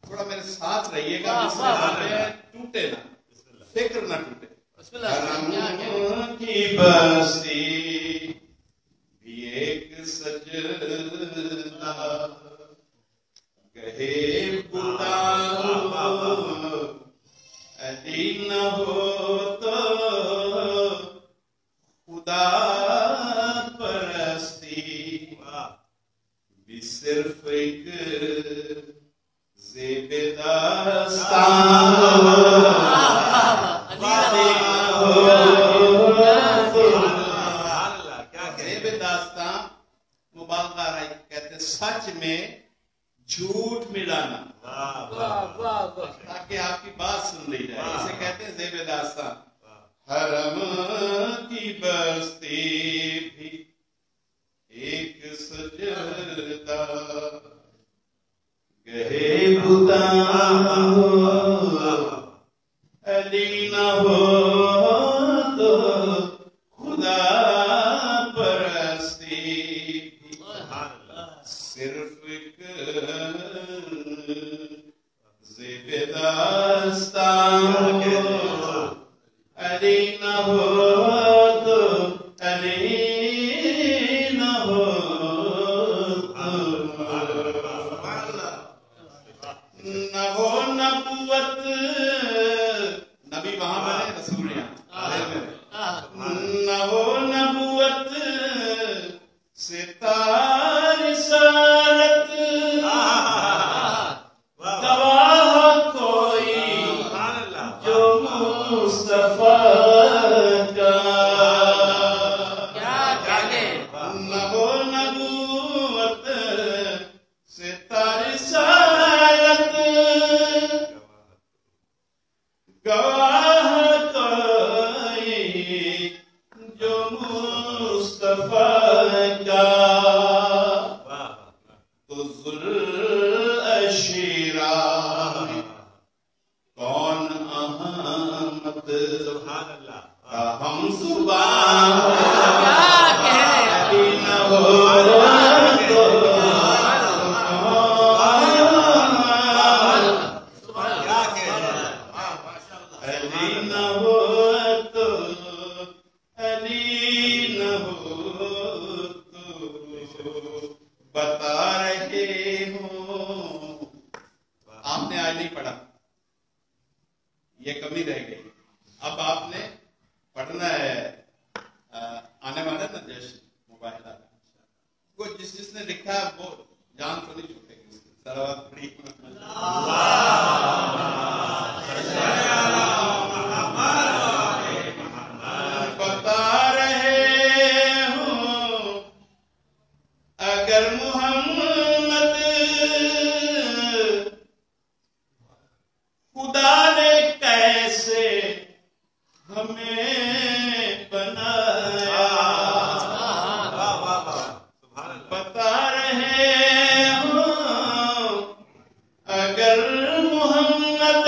تھوڑا میرے ساتھ رہیے گا، ٹوٹے نہ، فکر نہ ٹوٹے. حرم کی بستی بھی ایک سجدہ، کہے خدا علی نہ ہو تو خدا پرستی بھی صرف ایک زیب داستان. زیب داستان مبالغہ کہتے ہیں سچ میں جھوٹ ملانا، تاکہ آپ کی بات سن لی جائے، اسے کہتے ہیں زیب داستان. حرم کی بستی بھی ایک سجدہ، کہے خدا علی نہ ہو تو خدا پرستی صرف ایک زیب داستان. علی نہ ہو تو علی نہ ہو نہ ہو نبوت، نبی وہاں بنے رسول یہاں، نہ ہو نبوت سے رسالت، گواہ کوئی جو مصطفیٰ کا، نہ ہو نبوت سے رسالت، گواہ کوئی جو مصطفیٰ کا. تو ذوالاشیرہ کون احمد کا ہم زبان، علی نہ ہو تو علی نہ ہو تو علی نہ ہو تو بتا رہے ہوں. آپ نے آج نہیں پڑھا، یہ کمی رہ گئی. اب آپ نے پڑھنا ہے، آنے والا نا جشن مباہلہ، کو جس نے لکھا ہے وہ جان تو نہیں چھوٹے گی. صلوات پڑھی. بتا رہے ہوں اگر محمد خدا نے کیسے ہمیں بنایا، بتا رہے ہوں اگر محمد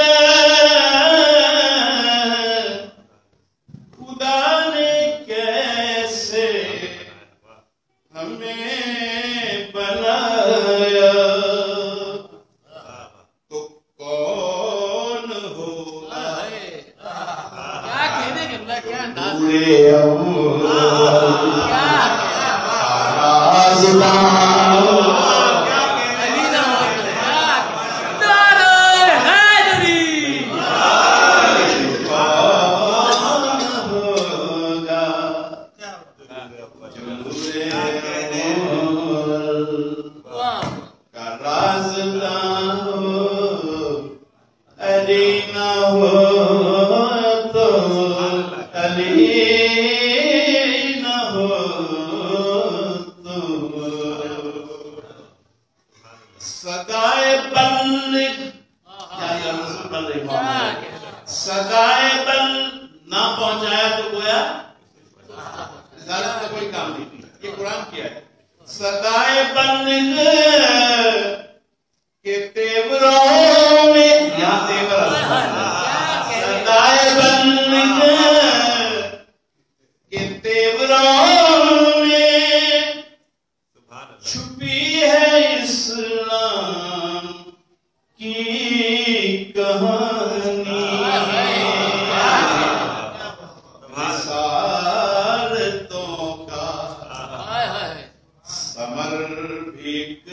خدا نے کیسے ہمیں بنایا، تو کون ہوگا پورے سدائے بلغ، سدائے بل نہ پہنچایا تو گویا رسالت کا کوئی کام نہیں. یہ قرآن کیا ہے. سدائے بند کے تیوروں میں, یہاں تیور سدائے بند کے تیوروں میں چھپی ہے اسلام کی کہانی. رسالتوں کا ثمر بھیک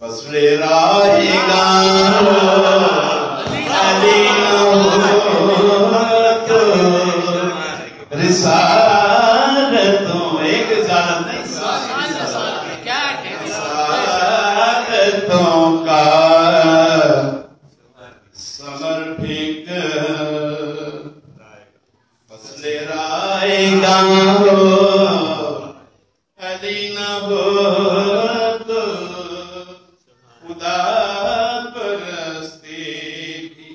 فصل رائے گا علی رسالتوں ایک رسالت نہیں رسالتوں کا ثمر بھیک فصل رائے گا علی نہ ہو تو خدا پرستی بھی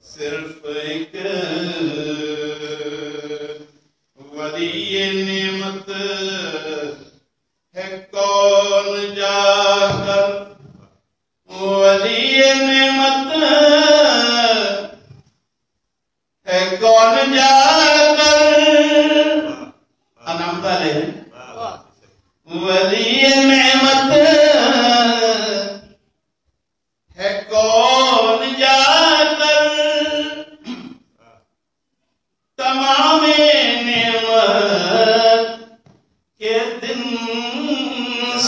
صرف ایک ولی نعمت ہے کون جا کر ولی نعمت ہے کون جا کر انامتا لے ولی نعمت ہے کون جا کر تمام نعمت کے دن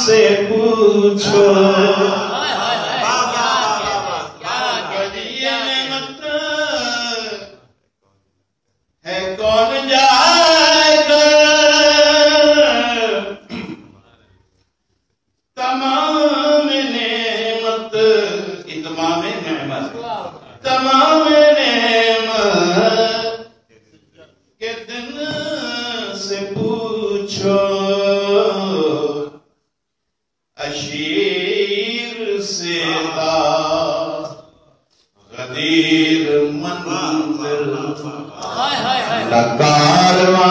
سے پوچھو ولی نعمت ہے کون جا تمام نعمت کے دن سے پوچھو اشیر سے تا غدیر منزل کارواں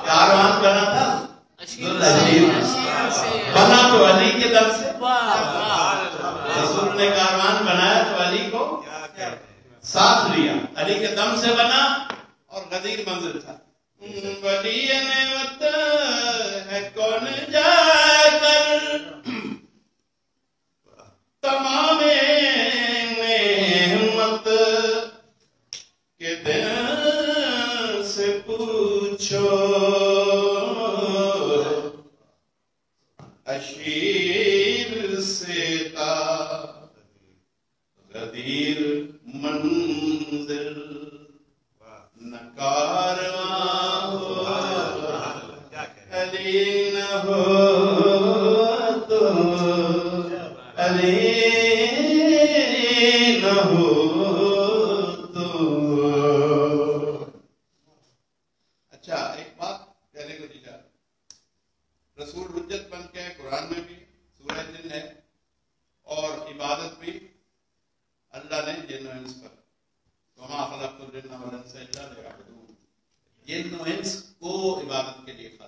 کارواں بنا تھا بنا تو علی کے دم سے. رسول نے کاروان بنایا تو علی کو ساتھ لیا, علی کے دم سے بنا اور غدیر منزل تھا. ولی نعمت ہے کون جا کر تمام نعمت کے دن سے پوچھو اشیر سے تا غدیر منزل نہ کارواں ہو علی نہ ہو تو علی نہ ہو تو. اچھا ایک بات کہنے کو جی چاہتا, رسول حجت بن کے قرآن میں بھی سورہ جن ہے اور عبادت بھی اللہ نے جن و انس پر وما خلقت الجن والانس الا ليعبدون, جن و انس کو عبادت کے لیے خلق کیا.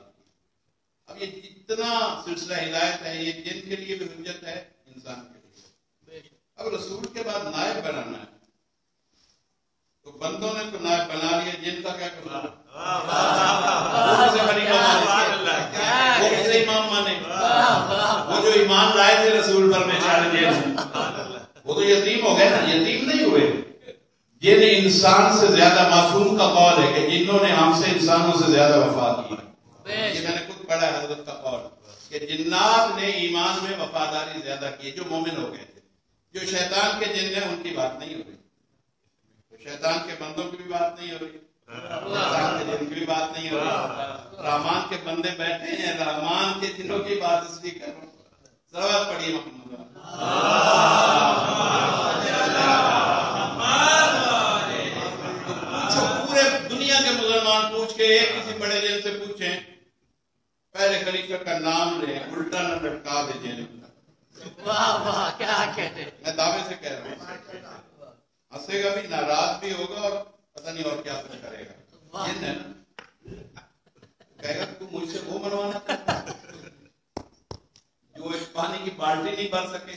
اب یہ جتنا سلسلہ ہدایت ہے یہ جن کے لیے بھی حجت ہے انسان کے لیے. اب رسول کے بعد نائب بنانا ہے تو بندوں نے تو نائب بنا لیا, جن کا کیا کرنا وہ کسے امام مانے, وہ جو ایمان لائے تھے رسول پر وہ تو یتیم ہو گئے نا, یتیم نہیں ہوئے. جن انسان سے زیادہ معصوم کا قول ہے کہ جنہوں نے ہم سے انسانوں سے زیادہ وفا کی. یہ میں نے خود پڑھا ہے حضرت کا قول کہ جنات نے ایمان میں وفاداری زیادہ کی جو مومن ہو گئے تھے. جو شیطان کے جن ہیں ان کی بات نہیں ہو رہی, شیطان کے بندوں کی بھی بات نہیں ہو رہی, شیطان کے جن کی بھی بات نہیں ہو رہی. رحمان کے بندے بیٹھے ہیں, رحمان کے جنوں کی بات اس لیے کر رہا ہوں. صلوات پڑھیے محمد. پورے دنیا کے مسلمان پوچھ کے ایک کسی بڑے جن سے پوچھیں پہلے خلیفہ کا نام لیں, الٹا نہ لٹکا دے جیل میں. واہ واہ کیا کہتے ہیں, میں دعوے سے کہہ رہا ہوں. ہنسے گا بھی, ناراض بھی ہوگا, اور پتہ نہیں اور کیا کچھ کرے گا. جن ہے نا, کہے گا تو مجھ سے وہ منوانا چاہتا جو ایک پانی کی بالٹی نہیں بھر سکے.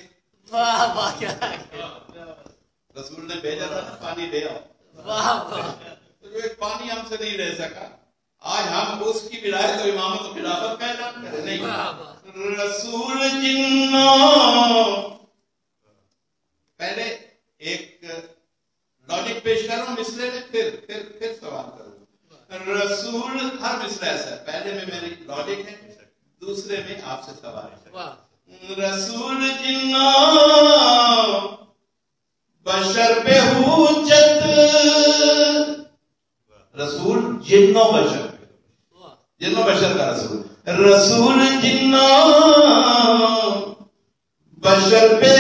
رسول نے بھیجا تھا نا پانی لے آؤ, تو جو ایک پانی ہم سے نہیں رہ سکا, آج ہم اس کی ولایت و امامت و خلافت کا اعلان کریں. نہیں, رسول جنوں, پہلے ایک لاجک پیش کر رہا ہوں مسئلے میں, پھر سوال کروں. رسول ہر مسئلہ ایسا ہے, پہلے میں میری لاجک ہے, دوسرے میں آپ سے سوال ہے. رسول جنوں بشر پہ حجت, رسول جنوں بشر, جنوں بشر کا رسول. رسول جنوں بشر پہ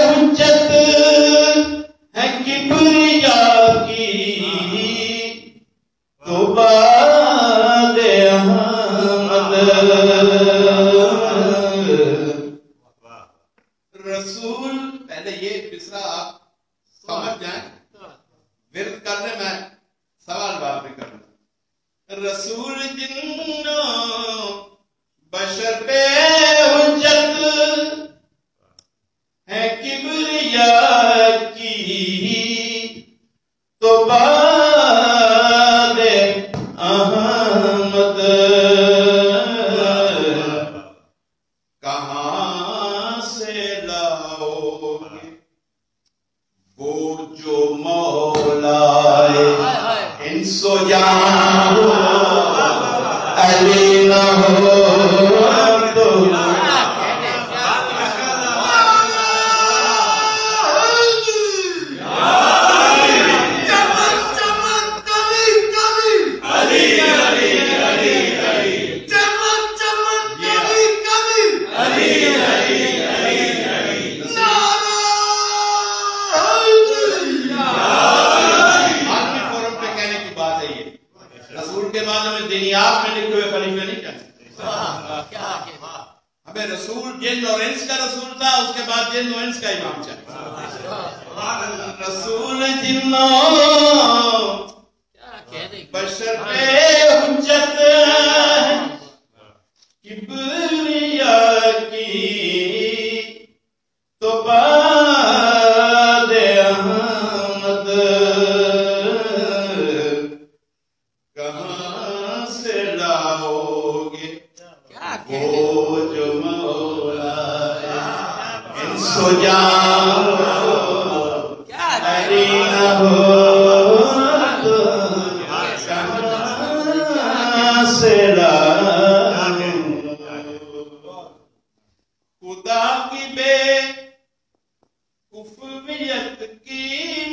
حجت ہے کبریا کی تو باد احمد. رسول, پہلے یہ مصرع آپ سمجھ جائیں, ورد کرنے میں سوال بات بھی کرنا. رسول جنوں بشر پہ حجت ہے کبریا کی تو باد احمد. کہاں سے لاؤ گے وہ جو مولا انس و جان ہو, علی نہ ہو تو ہمیں رسول جن اور انس کا رسول تھا, اس کے بعد جن اور انس کا امام چاہیے. رسول جنوں بشر پہ حجت کبریا کی تو باد احمد. کہاں سے لاؤ گے وہ جو مولا انس و جان ہو, علی نہ ہو تو کہاں سے لاؤ. خدا کی بے کفویت کی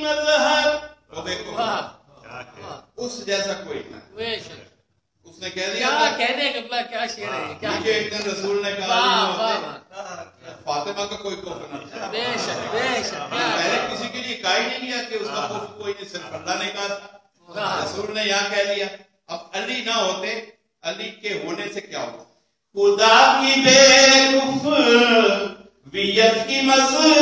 مظہر, وہ دیکھو اس جیسا کوئی نہ. اس نے کہہ دیا کہنے کا کیا شعر ہے, کیا ایک دن رسول نے کہا فاطمہ کا کوئی کوف نہ تھا. بے شک بے شک, پہلے کسی کے لیے کہا ہی نہیں گیا کہ اس کا کوف کوئی نہیں, صرف اللہ نے کہا تھا. رسول نے یہاں کہہ لیا. اب علی نہ ہوتے, علی کے ہونے سے کیا ہوتا. خدا کی بے کفویت کی مظہر